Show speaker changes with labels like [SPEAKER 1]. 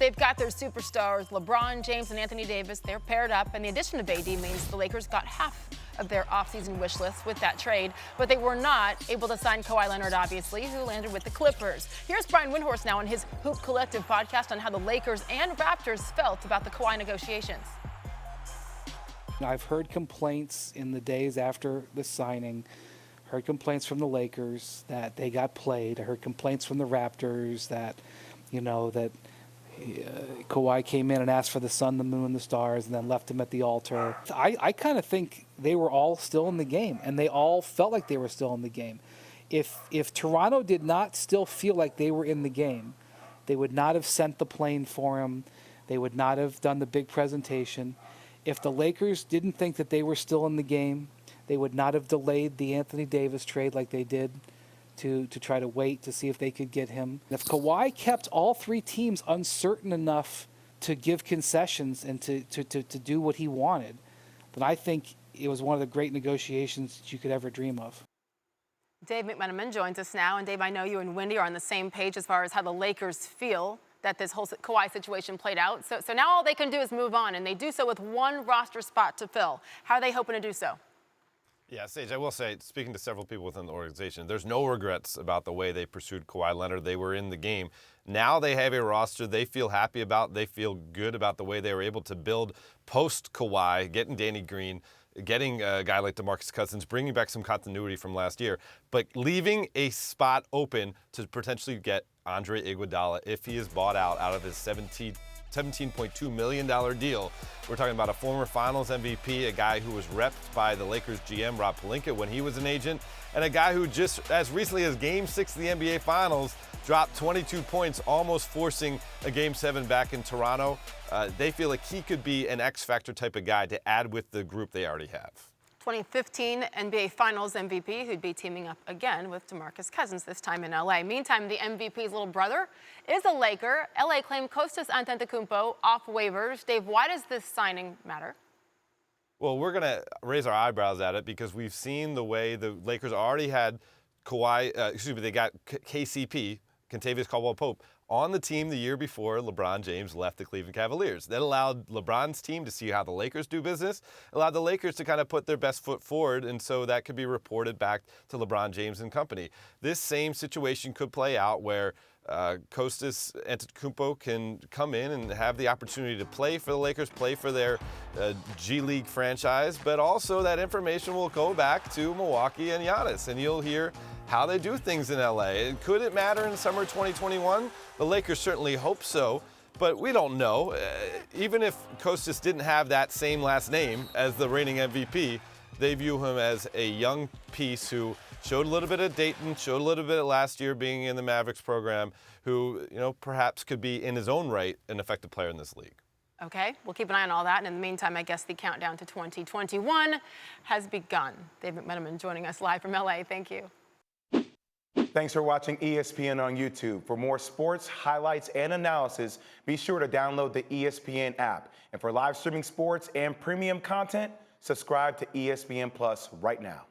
[SPEAKER 1] They've got their superstars, LeBron James and Anthony Davis. They're paired up, and the addition of AD means the Lakers got half of their offseason wish list with that trade, but they were not able to sign Kawhi Leonard, obviously, who landed with the Clippers. Here's Brian Windhorst now on his Hoop Collective podcast on how the Lakers and Raptors felt about the Kawhi negotiations.
[SPEAKER 2] I've heard complaints in the days after the signing, heard complaints from the Lakers that they got played. I heard complaints from the Raptors that, Kawhi came in and asked for the sun, the moon, the stars, and then left him at the altar. I kind of think they were all still in the game, and they all felt like they were still in the game. If Toronto did not still feel like they were in the game, they would not have sent the plane for him. They would not have done the big presentation. If the Lakers didn't think that they were still in the game, they would not have delayed the Anthony Davis trade like they did to try to wait to see if they could get him. If Kawhi kept all three teams uncertain enough to give concessions and to do what he wanted, then I think it was one of the great negotiations that you could ever dream of.
[SPEAKER 1] Dave McMenamin joins us now. And Dave, I know you and Wendy are on the same page as far as how the Lakers feel that this whole Kawhi situation played out. So now all they can do is move on, and they do so with one roster spot to fill. How are they hoping to do so?
[SPEAKER 3] Yeah, Sage, I will say, speaking to several people within the organization, there's no regrets about the way they pursued Kawhi Leonard. They were in the game. Now they have a roster they feel happy about. They feel good about the way they were able to build post-Kawhi, getting Danny Green, getting a guy like DeMarcus Cousins, bringing back some continuity from last year, but leaving a spot open to potentially get Andre Iguodala if he is bought out of his $17.2 million deal. We're talking about a former Finals MVP, a guy who was repped by the Lakers GM, Rob Pelinka, when he was an agent, and a guy who just as recently as Game 6 of the NBA Finals dropped 22 points, almost forcing a Game 7 back in Toronto. They feel like he could be an X-Factor type of guy to add with the group they already have.
[SPEAKER 1] 2015 NBA Finals MVP, who'd be teaming up again with DeMarcus Cousins, this time in LA. Meantime, the MVP's little brother is a Laker. LA claimed Kostas Antetokounmpo off waivers. Dave, why does this signing matter?
[SPEAKER 3] Well, we're going to raise our eyebrows at it because we've seen the way the Lakers already had they got KCP, Kentavious Caldwell-Pope, on the team the year before LeBron James left the Cleveland Cavaliers. That allowed LeBron's team to see how the Lakers do business, allowed the Lakers to kind of put their best foot forward, and so that could be reported back to LeBron James and company. This same situation could play out where Kostas Antetokounmpo can come in and have the opportunity to play for the Lakers, play for their G League franchise, but also that information will go back to Milwaukee and Giannis, and you'll hear how they do things in LA. Could it matter in summer 2021? The Lakers certainly hope so, but we don't know. Even if Kostas didn't have that same last name as the reigning MVP, they view him as a young piece who showed a little bit at Dayton, showed a little bit last year being in the Mavericks program, who perhaps could be in his own right an effective player in this league.
[SPEAKER 1] Okay, we'll keep an eye on all that. And in the meantime, I guess the countdown to 2021 has begun. Dave McMenamin joining us live from LA. Thank you.
[SPEAKER 4] Thanks for watching ESPN on YouTube. For more sports, highlights, and analysis, be sure to download the ESPN app. And for live streaming sports and premium content, subscribe to ESPN Plus right now.